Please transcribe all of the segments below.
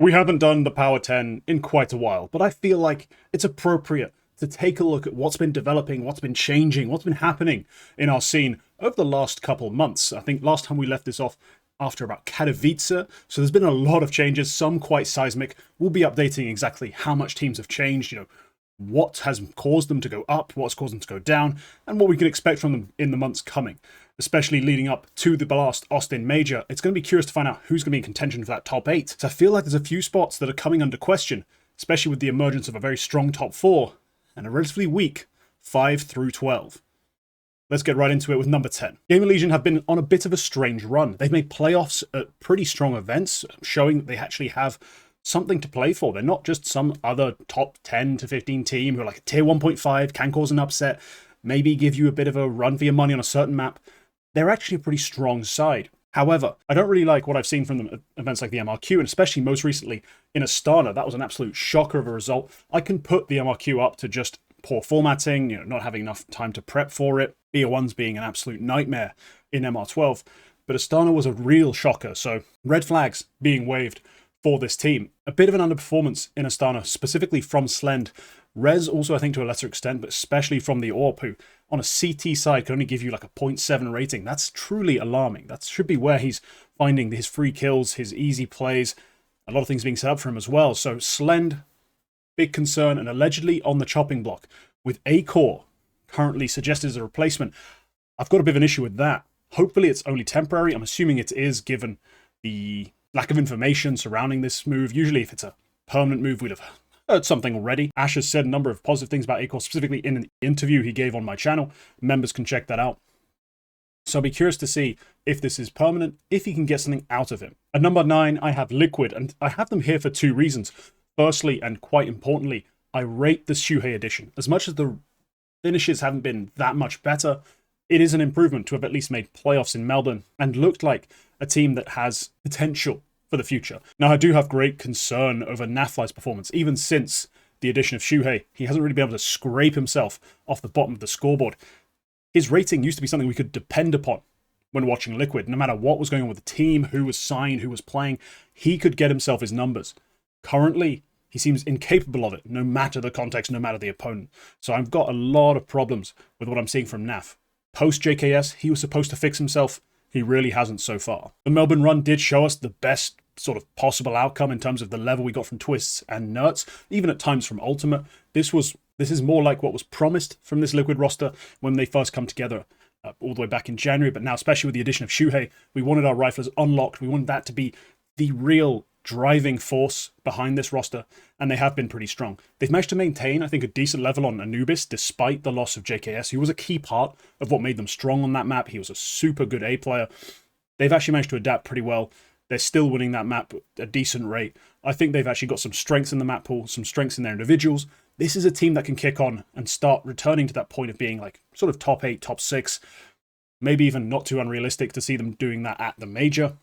We haven't done the Power 10 in quite a while, but I feel like it's appropriate to take a look at what's been developing, what's been changing, what's been happening in our scene over the last couple of months. I think last time we left this off after about Katowice, so there's been a lot of changes, some quite seismic. We'll be updating exactly how much teams have changed, what has caused them to go up, what's caused them to go down, and what we can expect from them in the months coming, especially leading up to the last Austin Major. It's going to be curious to find out who's going to be in contention for that top 8. So I feel like there's a few spots that are coming under question, especially with the emergence of a very strong top 4 and a relatively weak 5 through 12. Let's get right into it with number 10. Gamer Legion have been on a bit of a strange run. They've made playoffs at pretty strong events, showing that they actually have something to play for. They're not just some other top 10 to 15 team who are like a tier 1.5, can cause an upset, maybe give you a bit of a run for your money on a certain map. They're actually a pretty strong side. However, I don't really like what I've seen from them at events like the MRQ, and especially most recently in Astana. That was an absolute shocker of a result. I can put the MRQ up to just poor formatting, not having enough time to prep for it, BO1s being an absolute nightmare in MR12. But Astana was a real shocker, so red flags being waved for this team. A bit of an underperformance in Astana, specifically from Slend. Rez also, I think, to a lesser extent, but especially from the AWP, who on a CT side can only give you like a 0.7 rating. That's truly alarming. That should be where he's finding his free kills, his easy plays, a lot of things being set up for him as well. So Slend, big concern, and allegedly on the chopping block, with A-Core currently suggested as a replacement. I've got a bit of an issue with that. Hopefully it's only temporary. I'm assuming it is, given the lack of information surrounding this move. Usually if it's a permanent move, we'd have heard something already. Ash has said a number of positive things about A-Core, specifically in an interview he gave on my channel. Members can check that out. So I'll be curious to see if this is permanent, if he can get something out of him. At number 9, I have Liquid, and I have them here for 2 reasons. Firstly, and quite importantly, I rate the Shuhei edition. As much as the finishes haven't been that much better, it is an improvement to have at least made playoffs in Melbourne and looked like a team that has potential for the future. Now, I do have great concern over Nafly's performance. Even since the addition of Shuhei, he hasn't really been able to scrape himself off the bottom of the scoreboard. His rating used to be something we could depend upon when watching Liquid. No matter what was going on with the team, who was signed, who was playing, he could get himself his numbers. Currently, he seems incapable of it, no matter the context, no matter the opponent. So I've got a lot of problems with what I'm seeing from Naf. Post JKS, he was supposed to fix himself. He really hasn't so far. The Melbourne run did show us the best sort of possible outcome in terms of the level we got from Twists and Nerds, even at times from Ultimate. This is more like what was promised from this Liquid roster when they first come together all the way back in January, but now especially with the addition of Shuhei, we wanted our riflers unlocked. We wanted that to be the real driving force behind this roster, and they have been pretty strong. They've managed to maintain, I think, a decent level on Anubis despite the loss of JKS. He was a key part of what made them strong on that map. He was a super good A player. They've actually managed to adapt pretty well. They're still winning that map at a decent rate. I think they've actually got some strengths in the map pool, some strengths in their individuals. This is a team that can kick on and start returning to that point of being like sort of top 8, top 6, maybe even not too unrealistic to see them doing that at the major.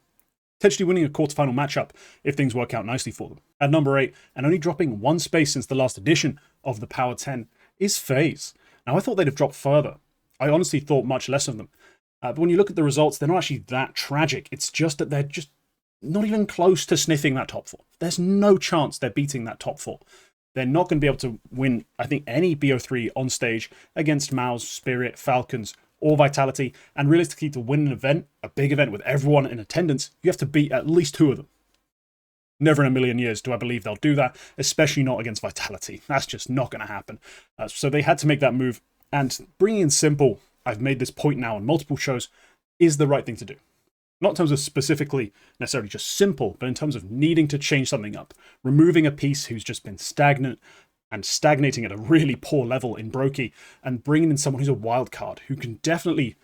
Potentially winning a quarterfinal matchup if things work out nicely for them. At number 8, and only dropping 1 space since the last edition of the Power 10, is FaZe. Now, I thought they'd have dropped further. I honestly thought much less of them. But when you look at the results, they're not actually that tragic. It's just that they're just not even close to sniffing that top 4. There's no chance they're beating that top 4. They're not going to be able to win, I think, any BO3 on stage against Maus, Spirit, Falcons, or Vitality, and realistically to win an event, a big event with everyone in attendance, you have to beat at least 2 of them. Never in a million years do I believe they'll do that, especially not against Vitality. That's just not going to happen. So they had to make that move, and bringing in Simple, I've made this point now on multiple shows, is the right thing to do. Not in terms of specifically necessarily just Simple, but in terms of needing to change something up. Removing a piece who's just been stagnant, and stagnating at a really poor level in Brokey, and bringing in someone who's a wild card, who can definitely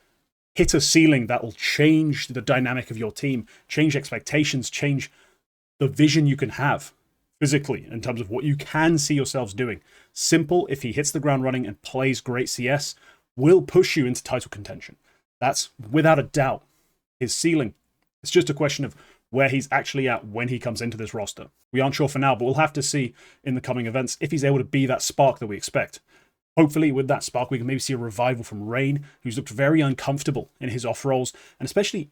hit a ceiling that will change the dynamic of your team, change expectations, change the vision you can have physically in terms of what you can see yourselves doing. Simple, if he hits the ground running and plays great CS, will push you into title contention. That's without a doubt his ceiling. It's just a question of where he's actually at when he comes into this roster. We aren't sure for now, but we'll have to see in the coming events if he's able to be that spark that we expect. Hopefully, with that spark, we can maybe see a revival from Rain, who's looked very uncomfortable in his off roles, and especially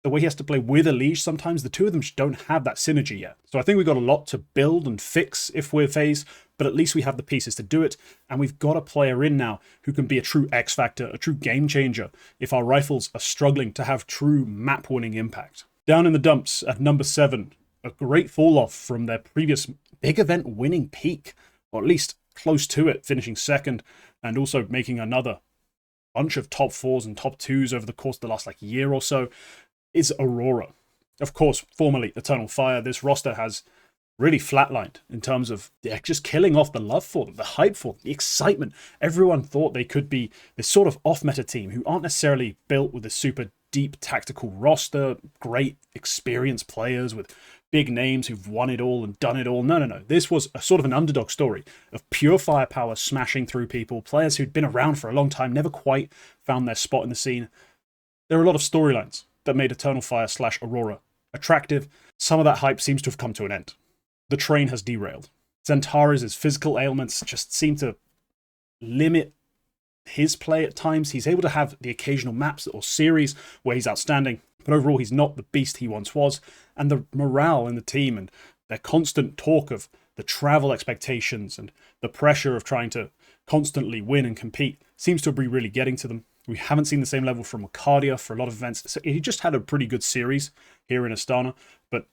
the way he has to play with Elige, sometimes the two of them just don't have that synergy yet. So I think we've got a lot to build and fix if we're FaZe, but at least we have the pieces to do it, and we've got a player in now who can be a true X factor, a true game changer if our rifles are struggling to have true map-winning impact. Down in the dumps at number 7, a great fall-off from their previous big event winning peak, or at least close to it, finishing second, and also making another bunch of top 4s and top 2s over the course of the last year or so, is Aurora. Of course, formerly Eternal Fire, this roster has really flatlined in terms of just killing off the love for them, the hype for them, the excitement. Everyone thought they could be this sort of off-meta team who aren't necessarily built with a super deep tactical roster, great experienced players with big names who've won it all and done it all. No. This was a sort of an underdog story of pure firepower smashing through people, players who'd been around for a long time, never quite found their spot in the scene. There are a lot of storylines that made Eternal Fire / Aurora attractive. Some of that hype seems to have come to an end. The train has derailed. Zentaris' physical ailments just seem to limit his play at times. He's able to have the occasional maps or series where he's outstanding, but overall he's not the beast he once was. And the morale in the team and their constant talk of the travel expectations and the pressure of trying to constantly win and compete seems to be really getting to them. We haven't seen the same level from Arcadia for a lot of events. So he just had a pretty good series here in Astana, but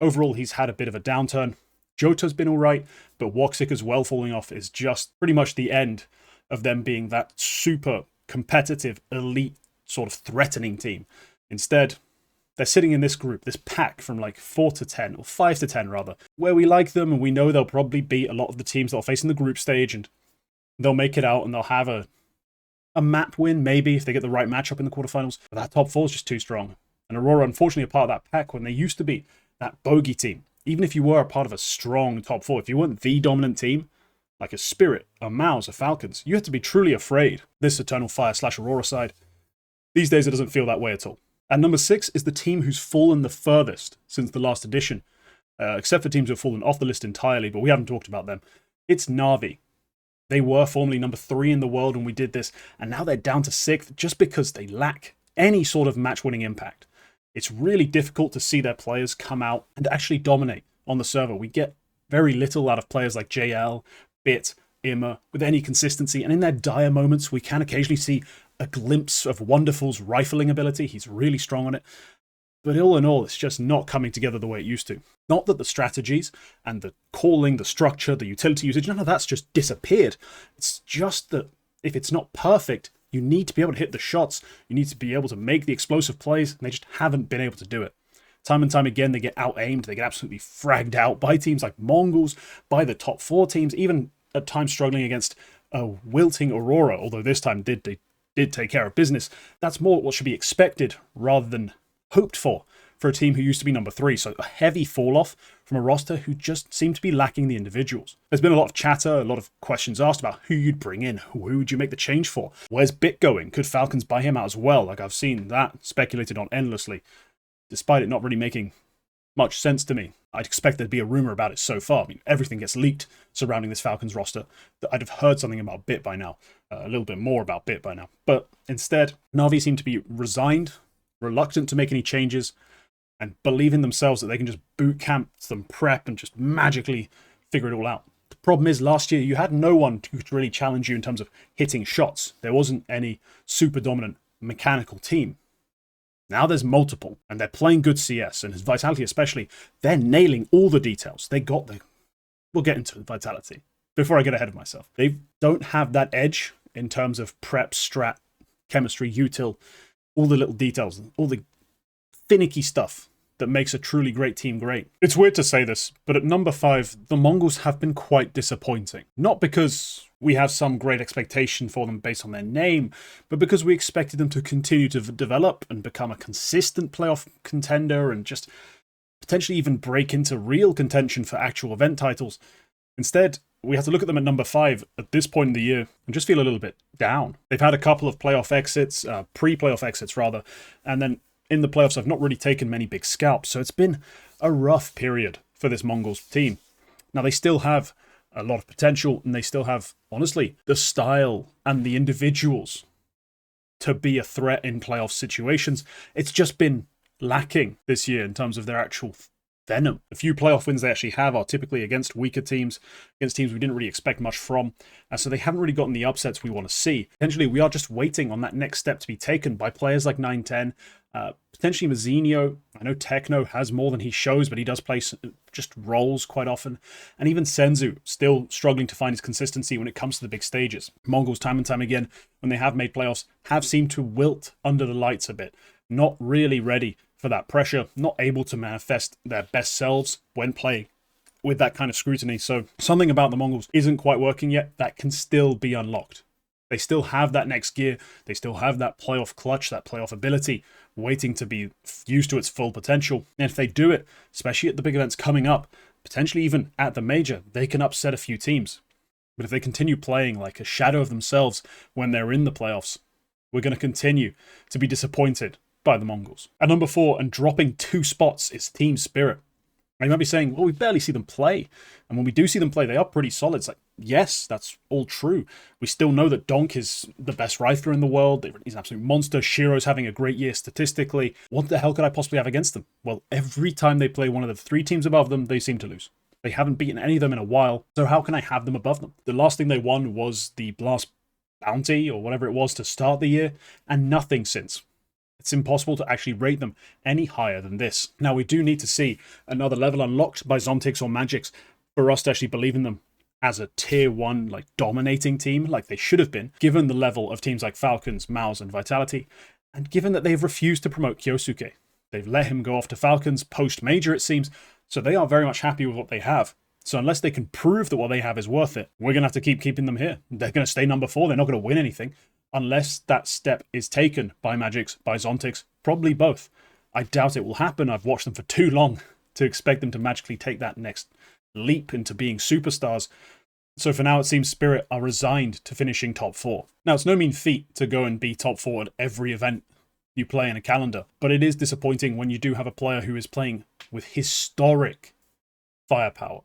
overall he's had a bit of a downturn. Jota's been all right, but Woxic as well falling off is just pretty much the end of them being that super competitive, elite, sort of threatening team. Instead, they're sitting in this group, this pack from 4 to 10, or 5 to 10 rather, where we like them and we know they'll probably beat a lot of the teams that are facing the group stage, and they'll make it out and they'll have a map win, maybe, if they get the right matchup in the quarterfinals. But that top 4 is just too strong. And Aurora, unfortunately, are part of that pack when they used to be that bogey team. Even if you were a part of a strong top 4, if you weren't the dominant team, like a Spirit, a Mouse, a Falcons, you had to be truly afraid. This Eternal Fire / Aurora side, these days it doesn't feel that way at all. At number 6 is the team who's fallen the furthest since the last edition, except for teams who have fallen off the list entirely, but we haven't talked about them. It's Na'Vi. They were formerly number 3 in the world when we did this, and now they're down to 6th just because they lack any sort of match-winning impact. It's really difficult to see their players come out and actually dominate on the server. We get very little out of players like JL, Bit, Imma, with any consistency, and in their dire moments, we can occasionally see a glimpse of Wonderful's rifling ability. He's really strong on it. But all in all, it's just not coming together the way it used to. Not that the strategies and the calling, the structure, the utility usage, none of that's just disappeared. It's just that if it's not perfect, you need to be able to hit the shots. You need to be able to make the explosive plays, and they just haven't been able to do it. Time and time again, they get out-aimed. They get absolutely fragged out by teams like Mongols, by the top 4 teams, even at times struggling against a wilting Aurora, although this time they did take care of business. That's more what should be expected rather than hoped for a team who used to be number 3. So a heavy fall-off from a roster who just seem to be lacking the individuals. There's been a lot of chatter, a lot of questions asked about who you'd bring in, who would you make the change for? Where's Bit going? Could Falcons buy him out as well? I've seen that speculated on endlessly, despite it not really making much sense to me. I'd expect there'd be a rumor about it so far. I mean, everything gets leaked surrounding this Falcons roster. That I'd have heard something about Bit by now, a little bit more about Bit by now. But instead, Na'Vi seem to be resigned, reluctant to make any changes, and believe in themselves that they can just boot camp some prep and just magically figure it all out. The problem is, last year you had no one who could really challenge you in terms of hitting shots. There wasn't any super dominant mechanical team. Now there's multiple, and they're playing good CS, and his Vitality especially, they're nailing all the details. We'll get into Vitality before I get ahead of myself. They don't have that edge in terms of prep, strat, chemistry, util, all the little details, all the finicky stuff that makes a truly great team great. It's weird to say this, but at number 5, the Mongols have been quite disappointing. Not because we have some great expectation for them based on their name, but because we expected them to continue to develop and become a consistent playoff contender and just potentially even break into real contention for actual event titles. Instead, we have to look at them at number 5 at this point in the year and just feel a little bit down. They've had a couple of playoff exits, pre-playoff exits rather, and then in the playoffs I've not really taken many big scalps, so it's been a rough period for this Mongols team. Now they still have a lot of potential, and they still have, honestly, the style and the individuals to be a threat in playoff situations. It's just been lacking this year in terms of their actual venom. The few playoff wins they actually have are typically against weaker teams, against teams we didn't really expect much from, so they haven't really gotten the upsets we want to see. Potentially, we are just waiting on that next step to be taken by players like 910, potentially Mazzinho. I know Techno has more than he shows, but he does play just roles quite often. And even Senzu, still struggling to find his consistency when it comes to the big stages. Mongols, time and time again, when they have made playoffs, have seemed to wilt under the lights a bit. Not really ready for that pressure, not able to manifest their best selves when playing with that kind of scrutiny. So something about the Mongols isn't quite working yet. That can still be unlocked. They still have that next gear. They still have that playoff clutch, that playoff ability, waiting to be used to its full potential. And if they do it, especially at the big events coming up, potentially even at the major, they can upset a few teams. But if they continue playing like a shadow of themselves when they're in the playoffs, we're going to continue to be disappointed by the Mongols. At number 4, and dropping 2 spots, is Team Spirit. Now, you might be saying, well, we barely see them play. And when we do see them play, they are pretty solid. It's like, yes, that's all true. We still know that Donk is the best rifler in the world. He's an absolute monster. Shiro's having a great year statistically. What the hell could I possibly have against them? Well, every time they play one of the 3 teams above them, they seem to lose. They haven't beaten any of them in a while, so how can I have them above them? The last thing they won was the Blast Bounty, or whatever it was, to start the year, and nothing since. It's impossible to actually rate them any higher than this. Now, we do need to see another level unlocked by Zontix or Magix for us to actually believe in them as a tier 1, like, dominating team, like they should have been, given the level of teams like Falcons, Maus, and Vitality, and given that they've refused to promote Kyosuke. They've let him go off to Falcons post-major, it seems, so they are very much happy with what they have. So unless they can prove that what they have is worth it, we're going to have to keep keeping them here. They're going to stay number 4. They're not going to win anything unless that step is taken by Magix, by Zontix, probably both. I doubt it will happen. I've watched them for too long to expect them to magically take that next leap into being superstars. So for now, it seems Spirit are resigned to finishing top 4. Now, it's no mean feat to go and be top 4 at every event you play in a calendar, but it is disappointing when you do have a player who is playing with historic firepower.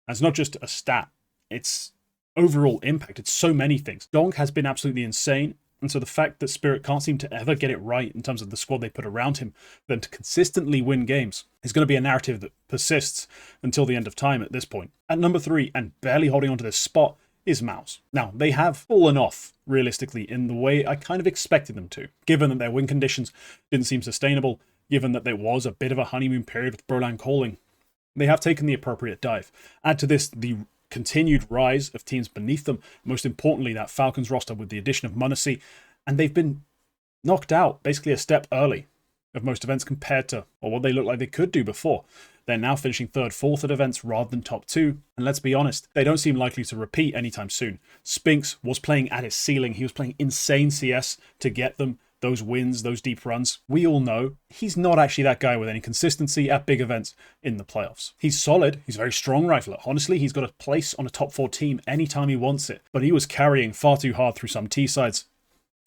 And it's not just a stat, it's overall impact. It's so many things. Donk has been absolutely insane, and so the fact that Spirit can't seem to ever get it right in terms of the squad they put around him, then to consistently win games, is going to be a narrative that persists until the end of time at this point. At number 3, and barely holding onto this spot, is Maus. Now, they have fallen off, realistically, in the way I kind of expected them to, given that their win conditions didn't seem sustainable, given that there was a bit of a honeymoon period with Brolan calling. They have taken the appropriate dive. Add to this the continued rise of teams beneath them, most importantly that Falcons roster with the addition of Munacy, and they've been knocked out basically a step early of most events compared to what they looked like they could do before. They're now finishing 3rd, 4th at events rather than top 2, and let's be honest, they don't seem likely to repeat anytime soon. Spinks was playing at his ceiling. He was playing insane CS to get them those wins, those deep runs. We all know he's not actually that guy with any consistency at big events in the playoffs. He's solid. He's a very strong rifler. Honestly, he's got a place on a top 4 team anytime he wants it. But he was carrying far too hard through some T-sides.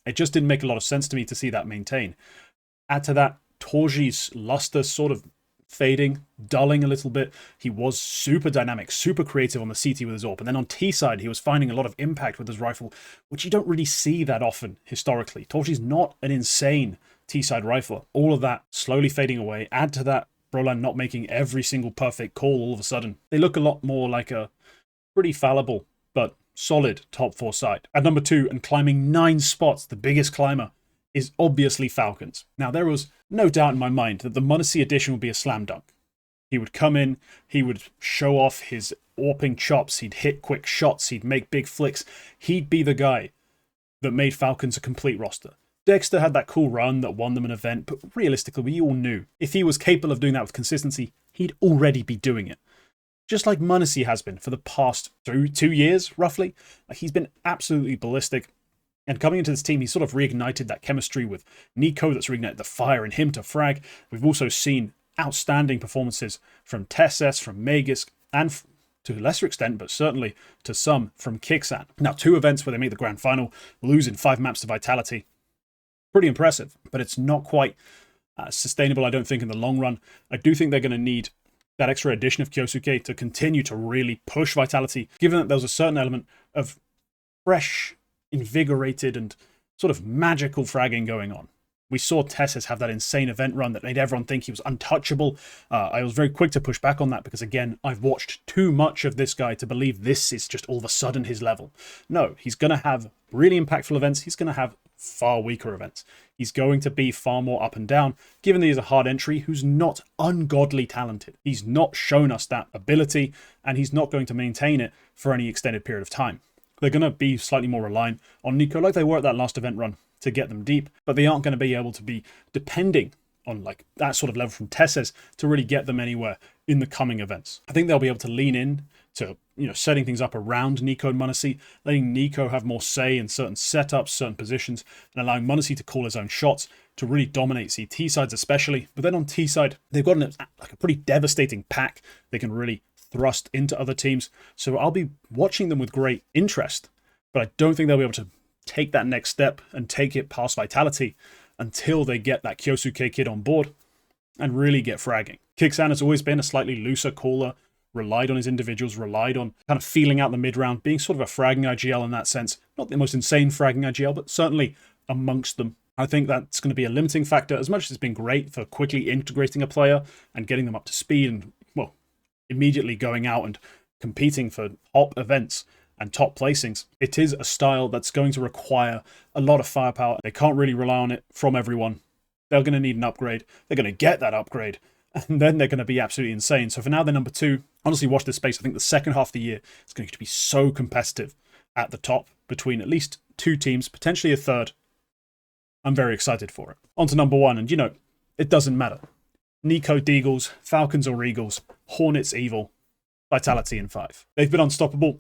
It just didn't make a lot of sense to me to see that maintain. Add to that, Torji's luster sort of fading, dulling a little bit. He was super dynamic, super creative on the CT with his AWP, and then on T side he was finding a lot of impact with his rifle, which you don't really see that often historically. Torji's not an insane T side rifler. All of that slowly fading away. Add to that Brolan not making every single perfect call all of a sudden. They look a lot more like a pretty fallible but solid top 4 side. At number 2, and climbing 9 spots, the biggest climber, is obviously Falcons. Now, there was no doubt in my mind that the Munacy edition would be a slam dunk. He would come in, he would show off his AWPing chops, he'd hit quick shots, he'd make big flicks. He'd be the guy that made Falcons a complete roster. Dexter had that cool run that won them an event, but realistically, we all knew if he was capable of doing that with consistency, he'd already be doing it. Just like Munacy has been for the past 2 years, roughly. He's been absolutely ballistic. And coming into this team, he sort of reignited that chemistry with Nico that's reignited the fire in him to frag. We've also seen outstanding performances from Tesses, from Magisk, and to a lesser extent, but certainly to some, from Kixan. Now, 2 events where they made the grand final, lose in 5 maps to Vitality. Pretty impressive, but it's not quite sustainable, I don't think, in the long run. I do think they're going to need that extra addition of Kyosuke to continue to really push Vitality, given that there was a certain element of fresh, invigorated, and sort of magical fragging going on We saw Tessis have that insane event run that made everyone think he was untouchable. I was very quick to push back on that because, again, I've watched too much of this guy to believe this is just all of a sudden his level. No, he's going to have really impactful events. He's going to have far weaker events. He's going to be far more up and down, given that he's a hard entry who's not ungodly talented. He's not shown us that ability, and he's not going to maintain it for any extended period of time. They're going to be slightly more reliant on Nico like they were at that last event run to get them deep, but they aren't going to be able to be depending on like that sort of level from Tesses to really get them anywhere in the coming events. I think they'll be able to lean in to, setting things up around Nico and m0NESY, letting Nico have more say in certain setups, certain positions, and allowing m0NESY to call his own shots to really dominate CT sides especially. But then on T side, they've got a pretty devastating pack. They can really thrust into other teams. So I'll be watching them with great interest, but I don't think they'll be able to take that next step and take it past Vitality until they get that Kyosuke kid on board and really get fragging. Kixan has always been a slightly looser caller, relied on his individuals, relied on kind of feeling out the mid-round, being sort of a fragging IGL in that sense. Not the most insane fragging IGL, but certainly amongst them. I think that's going to be a limiting factor, as much as it's been great for quickly integrating a player and getting them up to speed and, well, immediately going out and competing for top events and top placings. It is a style that's going to require a lot of firepower. They can't really rely on it from everyone. They're going to need an upgrade. They're going to get that upgrade, and then they're going to be absolutely insane. So for now, they're number 2. Honestly, watch this space. I think the second half of the year is going to be so competitive at the top between at least 2 teams, potentially a third. I'm very excited for it. On to number 1, and it doesn't matter. Nico Deagles, Falcons or Eagles, Hornets Evil, Vitality in 5. They've been unstoppable.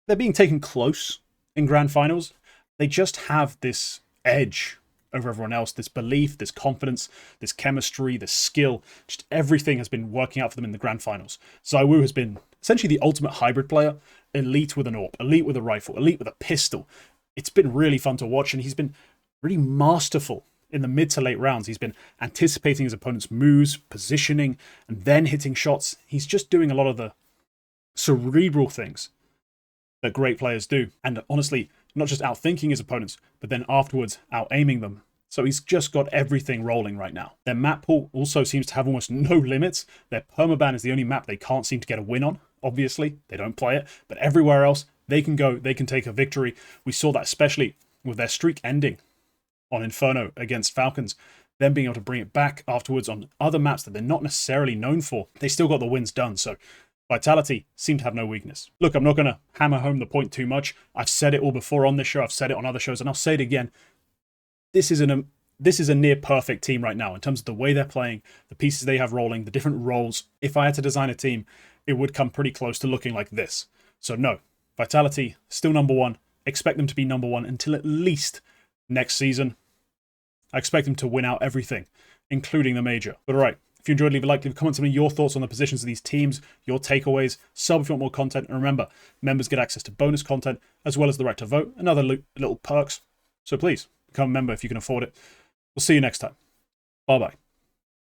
They're being taken close in grand finals. They just have this edge over everyone else, this belief, this confidence, this chemistry, this skill. Just everything has been working out for them in the grand finals. ZywOo has been essentially the ultimate hybrid player, elite with an AWP, elite with a rifle, elite with a pistol. It's been really fun to watch, and he's been really masterful in the mid to late rounds. He's been anticipating his opponent's moves, positioning, and then hitting shots. He's just doing a lot of the cerebral things that great players do. And honestly, not just outthinking his opponents, but then afterwards out-aiming them. So he's just got everything rolling right now. Their map pool also seems to have almost no limits. Their permaban is the only map they can't seem to get a win on. Obviously, they don't play it. But everywhere else, they can go, they can take a victory. We saw that especially with their streak ending on Inferno against Falcons. Them being able to bring it back afterwards on other maps that they're not necessarily known for. They still got the wins done, so Vitality seem to have no weakness. Look, I'm not going to hammer home the point too much. I've said it all before on this show. I've said it on other shows, and I'll say it again. This is a near perfect team right now in terms of the way they're playing, the pieces they have rolling, the different roles. If I had to design a team, it would come pretty close to looking like this. So no, Vitality still number 1. Expect them to be number 1 until at least next season. I expect them to win out everything, including the major. But all right. If you enjoyed, leave a like, leave a comment, tell me your thoughts on the positions of these teams, your takeaways, sub if you want more content, and remember, members get access to bonus content, as well as the right to vote, and other little perks. So please, become a member if you can afford it. We'll see you next time. Bye-bye.